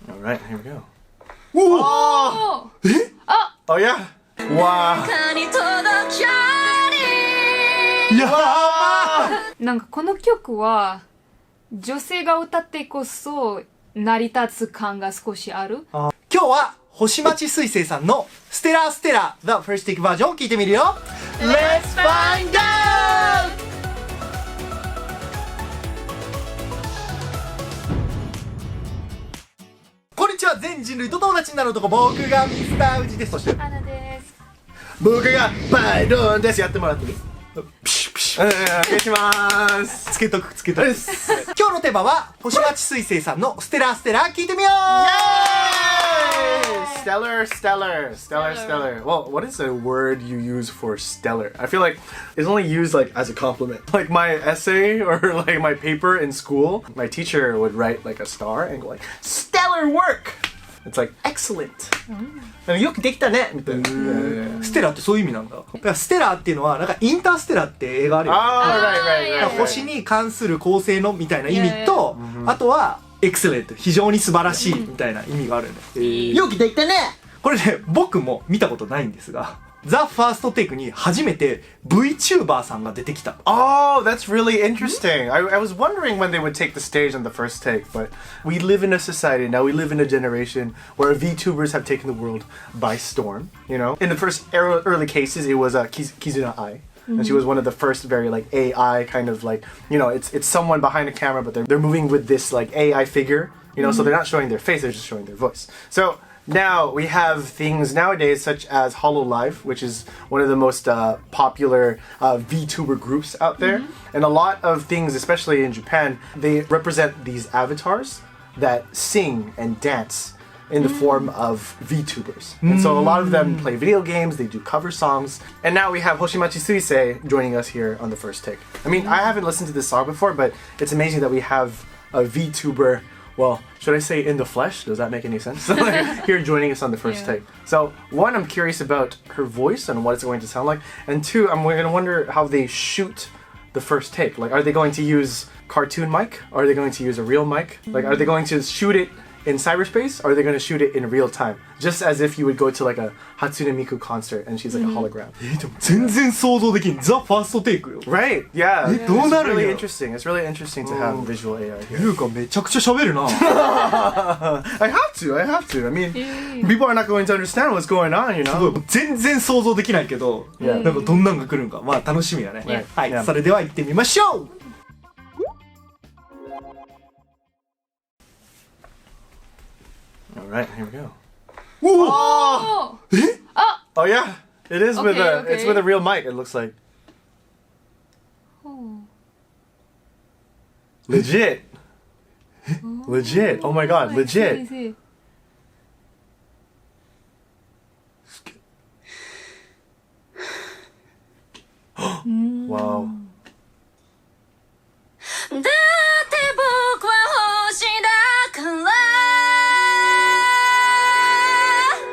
Alright, here we go. Oh! Oh yeah! Wow! やばなんかこの曲は女性が歌ってこそ成り立つ感が少しある。今日は星街すいせいさんのステラステラ The First Take バージョンを聞いてみるよ。 Let's find out! こんにちは、全人類と友達になる男、僕がミスターウジです。そしてアナです。僕がバイロンです。やってもらっていい？ピシュピシュ。お願いします。つけとく。今日のテーマは星街すいせいさんのステラステラ聞いてみよう。Stellar. Well, what is a word you use for stellar? I feel like it's only used like as a compliment. Like my essay or like my paper in school, my teacher would write like a star and go like, stellar work! It's like, excellent. よくできたねみたいな。ステラってそういう意味なんだ。だからステラっていうのはなんかインターステラって映画あるよね。right. 星に関する構成のみたいな意味と、あとはエクセレント、非常に素晴らしいみたいな意味があるんで。よくできたね。これね、僕も見たことないんですが、ザ・ファーストテイクに初めて VTuber さんが出てきた。Oh, that's really interesting. I was wondering when they would take the stage on the first take, but we live in a society now. We live in a generation where VTubers have taken the world by storm. You know, in the first early cases, it was Kizuna Ai. And she was one of the first very like AI kind of like, you know, it's someone behind a camera, but they're moving with this like AI figure, you know, so they're not showing their face, they're just showing their voice. So now we have things nowadays such as HoloLive, which is one of the most popular VTuber groups out there. And a lot of things, especially in Japan, they represent these avatars that sing and dance in the form of VTubers. And so a lot of them play video games, they do cover songs. And now we have星街すいせいjoining us here on the first take. I mean, I haven't listened to this song before, but it's amazing that we have a VTuber, well, should I say in the flesh? Does that make any sense? Like, here joining us on the first take. So one, I'm curious about her voice and what it's going to sound like. And two, I'm going to wonder how they shoot the first take. Like, are they going to use cartoon mic? Are they going to use a real mic? Like, are they going to shoot it in cyberspace, or are they going to shoot it in real time? Just as if you would go to like a Hatsune Miku concert and she's like a hologram. でも全然想像できん。ザ・ファーストテイクよ。 Right, yeah. It's どうなるんやろ。 really interesting. It's really interesting to have visual AI here. ゆうかめちゃくちゃ喋るな。I have to. I mean, people are not going to understand what's going on, you すご know? い全然想像できないけど、なんかどんなんが来るんか、まあ楽しみだね。はい、それでは行ってみましょう。Alright, here we go. Oh! Oh yeah, it is with Okay. it's with a real mic, it looks like. Legit. Legit. Oh my god, legit. Wow.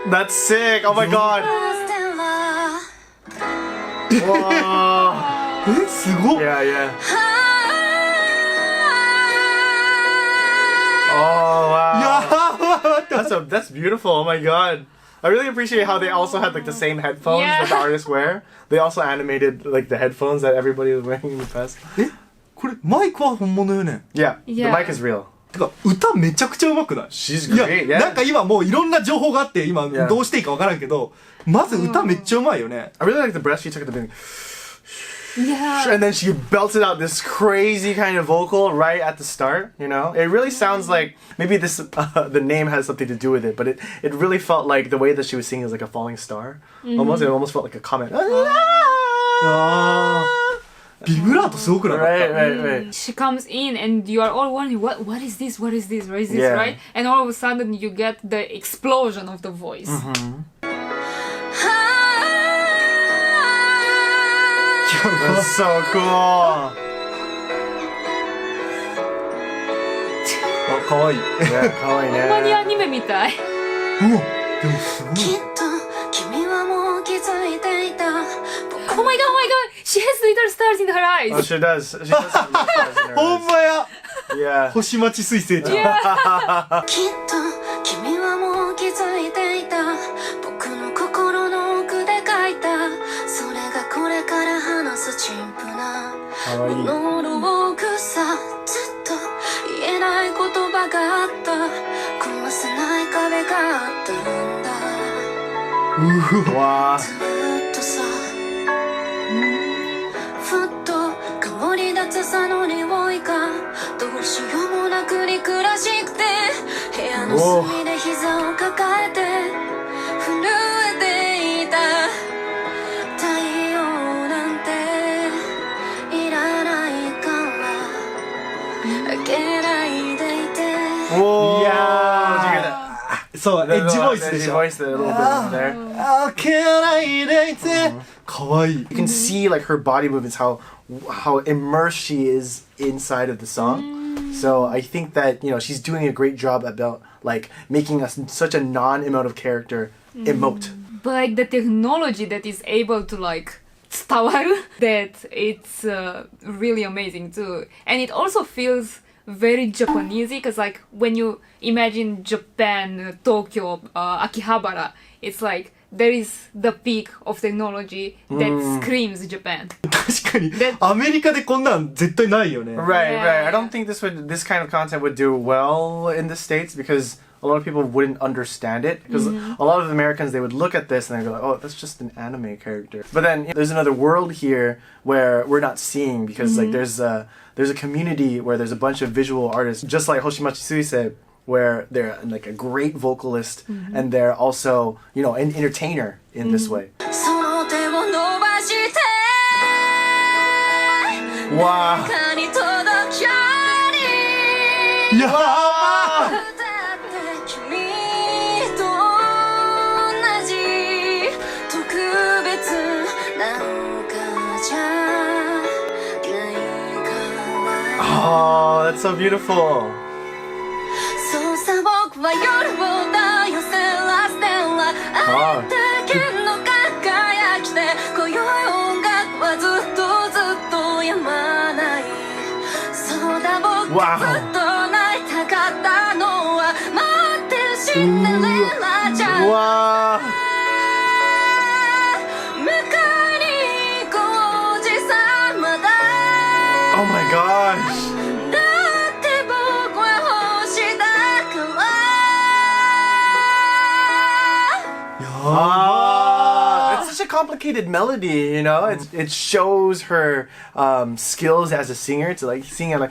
That's sick. Oh my god. Wow. すごっ。 Yeah. Oh wow. That's beautiful. Oh my god. I really appreciate how they also had like the same headphones that the artists wear. They also animated like the headphones that everybody was wearing in the past. これマイクは本物よね。 Yeah, the Yeah. mic is real. てか歌めちゃくちゃ上手くない？ She's いや great. Yeah. なんか今もういろんな情報があって今 Yeah. どうしていいかわからんけど、まず歌めっちゃ上手いよね。 I really like the breath she took at the beginning. Yeah. And then she belted out this crazy kind of vocal right at the start, you know? It really sounds like, maybe this the name has something to do with it, but it really felt like the way that she was singing was like a falling star. It almost felt like a comment. ビブラートすごくなかった？ Right. She comes in and you are all wondering what is this, Yeah. right? And all of a sudden you get the explosion of the voice. That's so cool. あ、かわいい。 Yeah, かわいいね。ほんまにアニメみたい。でもすごい。Oh my god, she has little stars in her eyes. Oh, she does. She does have little stars in her ほんまや。 eyes. Yeah. 星街すいせいちゃん。Yeah. づいていた僕の心の奥で書いたそれがこれから話す陳腐なモノローグさずっと言えない言葉があった壊せない壁があったんだWow. ずっとさふっと香り立つさの匂いがどうしようもなく憎らしくて部屋の隅で膝を抱えて震えていた太陽なんていらないから開けないでいて Whoa. Yeah. Did you hear that? そう、エッジボイスでしょ。 Edgy voice, a little bit in there. 開けないでいて。かわいい。You can see like her body movements, how immersed she is inside of the song. So I think that she's doing a great job about like making us such a non-emotive character emote. But like the technology that is able to like 伝わる that it's really amazing too. And it also feels very Japanese because like when you imagine Japan, Tokyo, Akihabara, it's like there is the peak of technology that screams Japan. 確かに、アメリカでこんなん絶対ないよね。 Right, Yeah. right. I don't think this kind of content would do well in the States because a lot of people wouldn't understand it. Because a lot of Americans, they would look at this and they go like, oh, that's just an anime character. But then there's another world here where we're not seeing because like there's a community where there's a bunch of visual artists, just like Hoshimachi Suisei, where they're like a great vocalist and they're also, an entertainer in this way. その手を伸ばして Wow. 誰かに届きゃりいやー、だって君と同じ特別なんかじゃないから Oh, that's so beautiful. そうさ僕は夜をだよせらせらあえて剣の輝きで今宵音楽はずっと止まないそうだ僕が Wow. ずっと泣いたかったのは待ってるシンデレラじゃ Wow. 迎えに行こうおじさまだ Oh my gosh. だって僕は星だからAh, it's such a complicated melody, it shows her skills as a singer to like sing and like.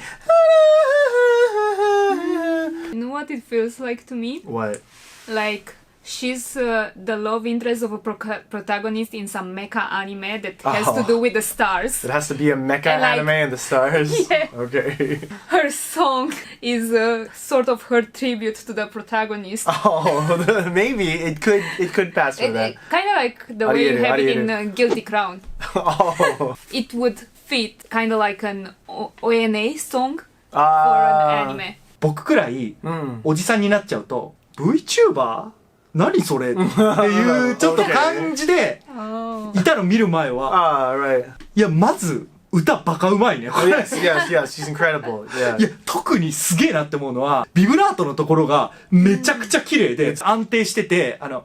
You know what it feels like to me? What? Like she's the love interest of a protagonist in some mecha anime that has to do with the stars. It has to be a mecha And, like, anime and the stars. Yeah. Okay. Her song is sort of her tribute to the protagonist. Oh, maybe it could pass for that. Kind of like the way you have it in Guilty Crown. Oh. It would fit kind of like an ONA song for an anime. 僕くらい、おじさんになっちゃうと、VTuber？何それっていうちょっと感じでいたの見る前は、right. いやまず歌バカうまいね。これ Yes, she's incredible. Yeah. いや特にすげえなって思うのはビブラートのところがめちゃくちゃ綺麗で安定してて、だから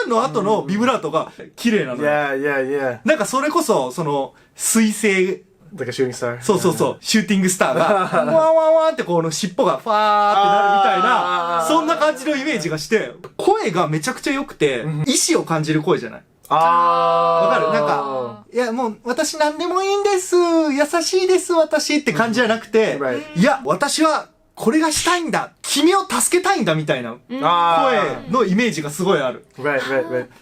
の後のビブラートが綺麗なのよ。Yeah. なんかそれこそその彗星 Like a shooting star. そうそうそう、シューティングスターがワンワンワンってこの尻尾がファーってなるみたいな、そんな感じのイメージがして、声がめちゃくちゃ良くて意志を感じる声じゃない。わかる？なんか、いやもう私何でもいいんです、優しいです私って感じじゃなくて、いや私はこれがしたいんだ、君を助けたいんだみたいな声のイメージがすごいある。Right.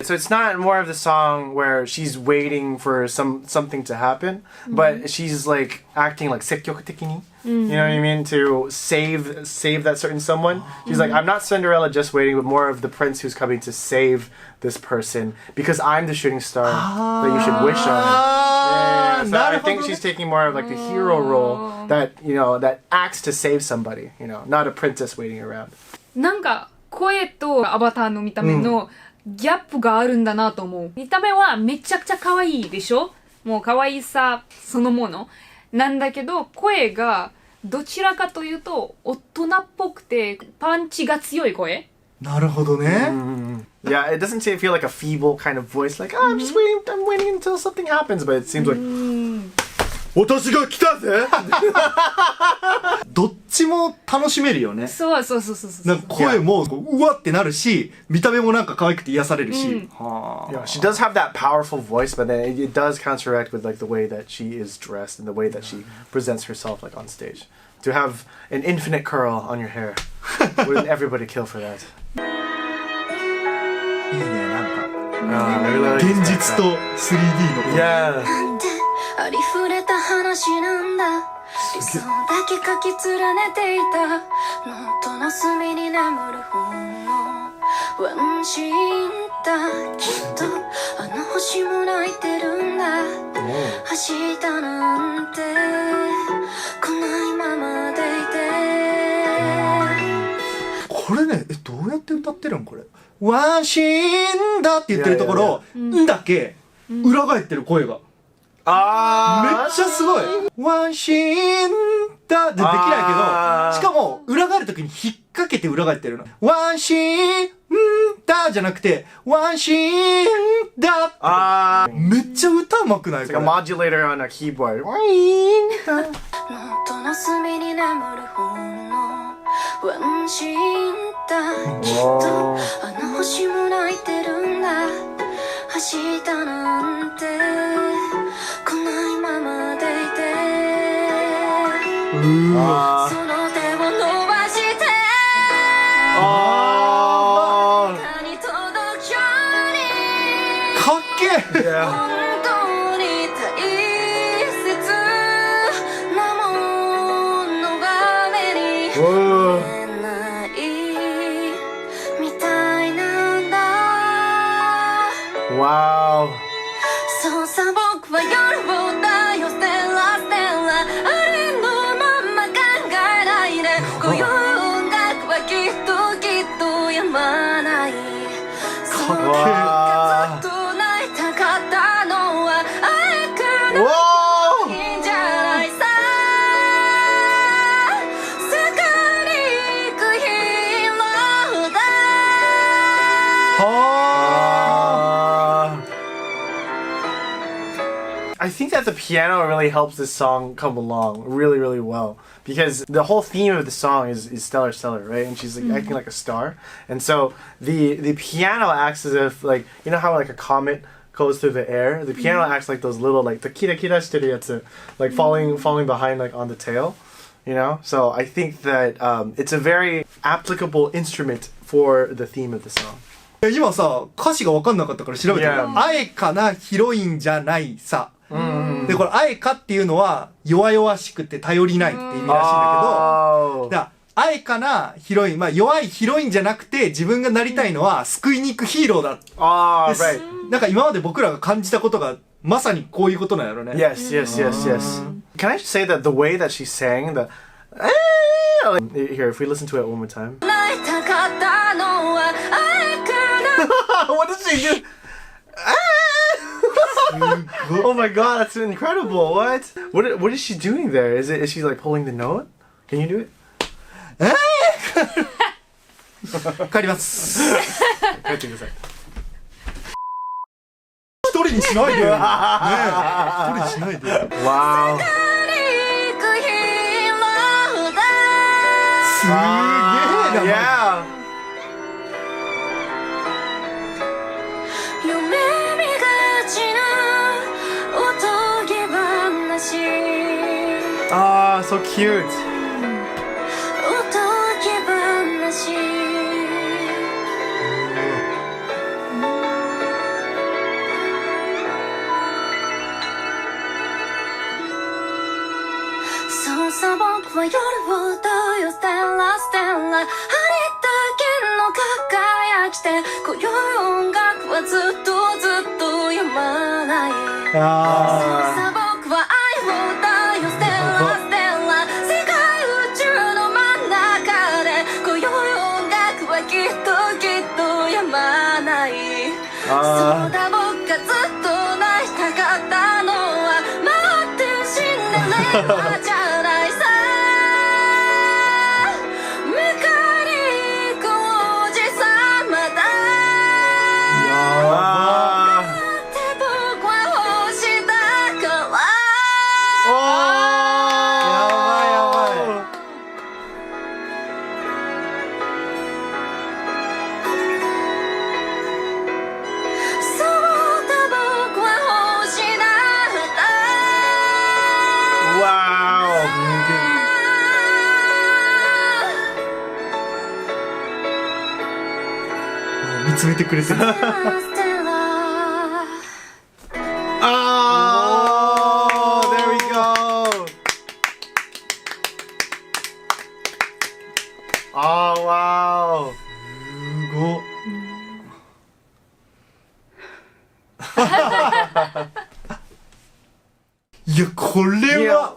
So it's not more of the song where she's waiting for something to happen, but she's like acting like 積極的に. You know what I mean? To save that certain someone. She's like, I'm not Cinderella just waiting, but more of the prince who's coming to save this person because I'm the shooting star that you should wish on. So I think she's taking more of like the hero role that that acts to save somebody. Not a princess waiting around. なんか声とアバターの見た目のギャップがあるんだなと思う。見た目はめちゃくちゃ可愛いでしょ？もう可愛さそのものなんだけど、声がどちらかというと大人っぽくてパンチが強い声。なるほどね。Yeah, it doesn't feel like a feeble kind of voice, like, oh, I'm waiting until something happens, but it seems like, 私が来たぜどっちも楽しめるよね。そうそうそうそうそう。なんか声もうわってなるし、見た目もなんか可愛くて癒されるし。はあ。 Yeah, she does have that powerful voice, but then it does counteract with like the way that she is dressed and the way that she presents herself like on stage. To have an infinite curl on your hair, wouldn't everybody kill for that? いいね、なんか。I really like 現実と 3D の。Yeah. なんてありふれた話なんだ。理想だけ書き連ねていたノートの隅に眠る本のワンシーンだ。きっとあの星も泣いてるんだ。明日なんて来ないままでいて。これね、どうやって歌ってるんこれ。ワンシーンだって言ってるところ、んだけ裏返ってる声が。めっ Ah. ちゃすごい。ワンシーンだってできないけど、しかも裏返るときに引っ掛けて裏返ってるの。ワンシーンだじゃなくて、ワンシーンだ。めっちゃ歌うまくない It's こ like れ a modulator on a keyboard. ノートの隅に眠る本のワンシーンだ。きっとあの星も泣いてるんだ。明日なんて来ないままでいて。その手を伸ばして誰に届くようにかっけえ。Yeah. 本当に大切なものが目に見えないみたいなんだ。 Wow. そうさ僕は夜をだよステラステラあれのまま考えないで今宵音楽はきっときっとやまない。その中ずっと泣いたかったのはあれからいいんじゃないさ。世界に行くヒーローだ。I think that the piano really helps this song come along really, really well because the whole theme of the song is Stellar Stellar, right? And she's like acting like a star, and so the piano acts as if like you know how like a comet goes through the air. The piano acts like those little like the kira kira shiteru yatsu, like falling behind like on the tail, you know. So I think that it's a very applicable instrument for the theme of the song. 今さ、歌詞が分かんなかったから調べてみた。あえかなヒロインじゃないさ。で、これ、あえかっていうのは、弱々しくて頼りないって意味らしいんだけど、あえかなヒロイン、まあ、弱いヒロインじゃなくて、自分がなりたいのは、救いに行くヒーローだ。Right. なんか今まで僕らが感じたことが、まさにこういうことなんやろね。Yes, yes, yes, yes. Can I just say that the way that she sang the here, if we listen to it one more time. 泣いたかったのはあれから What does she do? Oh my god, that's incredible! What is she doing there? Is she like pulling the note? Can you do it? 帰ります。帰ってください。一人にしないでよ。ねえ、一人にしないでよ。Wow. すげえな。Yeah. 夢見がちなおとぎ話 Ah, so cute. おとぎ話そうさ僕は夜をどよステラステラありだけの輝きで今宵音楽はずっとずっと止まないそうさ僕は愛をだよステラステラ世界宇宙の真ん中で今宵音楽はきっときっと止まないそうだ僕がずっと泣いたかったのは待って死んでねばじゃないさ見つめてくれてる。Oh, there we go. Oh, wow. すごっ。いや、これは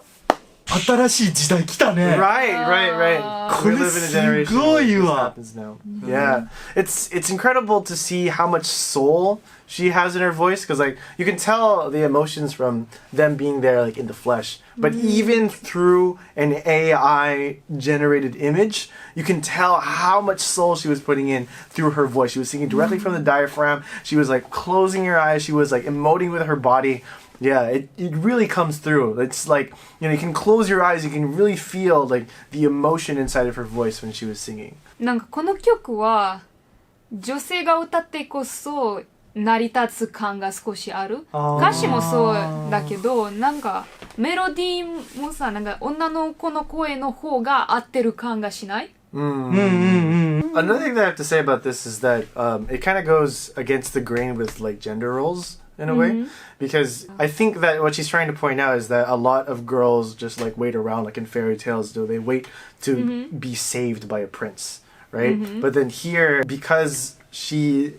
新しい時代来たね。 Right. これ We live in a す generation ご where い this わ。 happens now. Yeah, it's incredible to see how much soul she has in her voice, because like you can tell the emotions from them being there like in the flesh, but even through an AI generated image, you can tell how much soul she was putting in through her voice. She was singing directly from the diaphragm. She was like closing her eyes. She was like emoting with her body. Yeah, it really comes through. It's like, you know, you can close your eyes, you can really feel like the emotion inside of her voice when she was singing. なんかこの曲は女性が歌ってこそ成り立つ感が少しある。歌詞もそうだけど、なんかメロディーもさ、なんか女の子の声の方が合ってる感がしない？ Another thing that I have to say about this is that it kind of goes against the grain with like gender roles in a way, because I think that what she's trying to point out is that a lot of girls just like wait around, like in fairy tales do, they wait to be saved by a prince, right? But then here, because she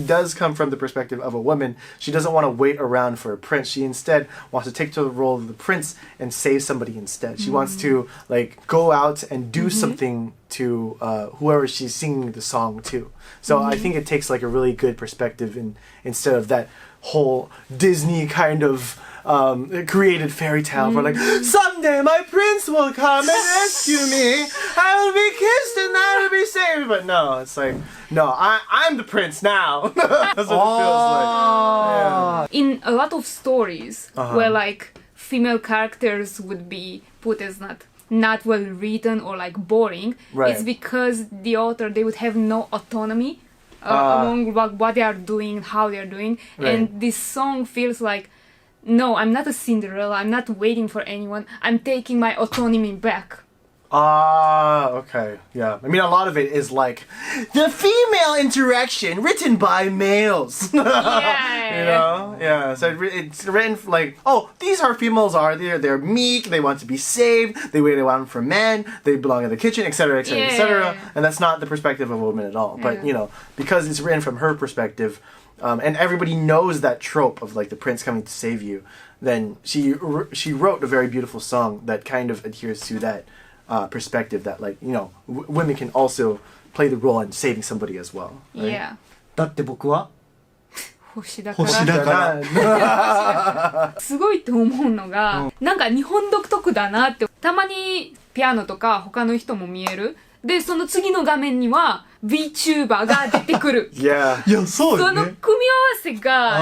does come from the perspective of a woman, she doesn't want to wait around for a prince. She instead wants to take to the role of the prince and save somebody instead. She wants to like go out and do something to whoever she's singing the song to. So I think it takes like a really good perspective instead of that whole Disney kind of created fairy tale where like, someday my prince will come and rescue me. I will be kissed and I will be saved. But no, it's like, no, I'm the prince now. That's what it feels like. Yeah. In a lot of stories where like female characters would be put as not well written or like boring, Right. it's because the author, they would have no autonomy among what they are doing, how they are doing. Right. And this song feels like, no, I'm not a Cinderella, I'm not waiting for anyone, I'm taking my autonomy back. Okay. Yeah. I mean, a lot of it is like the female interaction written by males. Yeah. You know? Yeah. So it's written like, oh, these are females are they're meek, they want to be saved, they wait around for men, they belong in the kitchen, etc., etc., etc. And that's not the perspective of a woman at all. But, you know, because it's written from her perspective, and everybody knows that trope of like the prince coming to save you, then she wrote a very beautiful song that kind of adheres to that perspective that like, you know, women can also play the role in saving somebody as well. Right? Yeah. だって僕は星だから星だからすごいと思うのが、なんか日本独特だなって。たまにピアノとか他の人も見える。で、その次の画面には VTuber が出てくる。Yeah. いや、そうよそのね。組み合わせが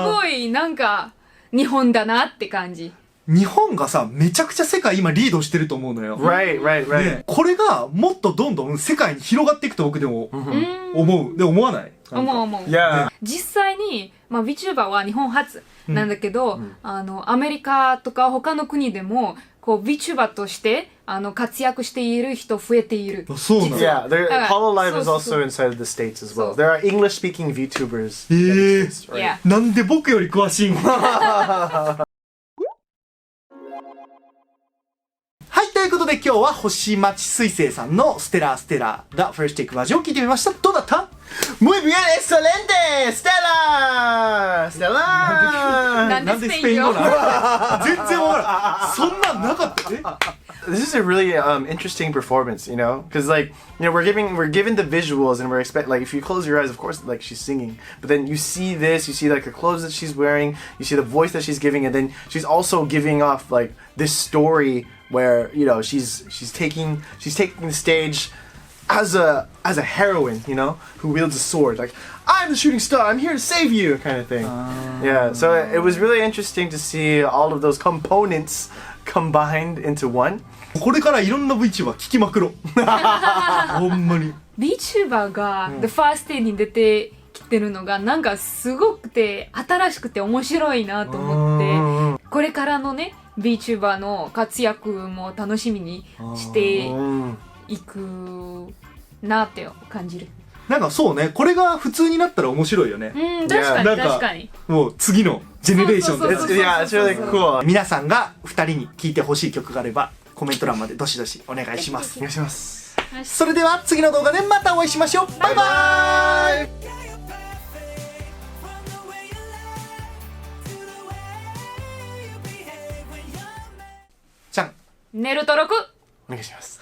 すごいなんか日本だなって感じ。日本がさ、めちゃくちゃ世界今リードしてると思うのよ。Right. で、これがもっとどんどん世界に広がっていくと僕でも思う。で、思わない？思う。Yeah. 実際に、まあ、VTuber は日本初なんだけど、アメリカとか他の国でも、こう VTuber として活躍している人増えている。そうなの？ Yeah, Hololive is so. also inside of the States as well. There are English-speaking VTubers. え Yeah. なんで僕より詳しいん？はい、ということで今日は星町水星さんのステラがファーストテイクバージョンを聞いてみました。どうだった？ Muy bien, excelente, Stella. なんでスペイン語なの？全然わからん。そんなんなかったね。This is a really interesting performance, you know, because like, you know, we're given the visuals and we're expect like if you close your eyes, of course, like she's singing, but then you see this, you see like the clothes that she's wearing, you see the voice that she's giving, and then she's also giving off like this story where, you know, she's taking the stage as a heroine, you know, who wields a sword, like I'm the shooting star, I'm here to save you, kind of thing. Yeah, so it was really interesting to see all of those components combined into one. これからいろんな VTuber 聞きまくろう。ほんまに。VTuber が The First Day に出てきてるのがなんかすごくて新しくて面白いなと思って、これからのね VTuber の活躍も楽しみにしていくなって感じる。なんかそうね、これが普通になったら面白いよね。うん、確かになんか確かに。もう次のジェネレーションでそうそうそう Yeah, it's really cool. 皆さんが2人に聴いてほしい曲があればコメント欄までどしどしお願いしますお。願いします。それでは次の動画でまたお会いしましょう。バイバーイ。ちゃん。寝る登録お願いします。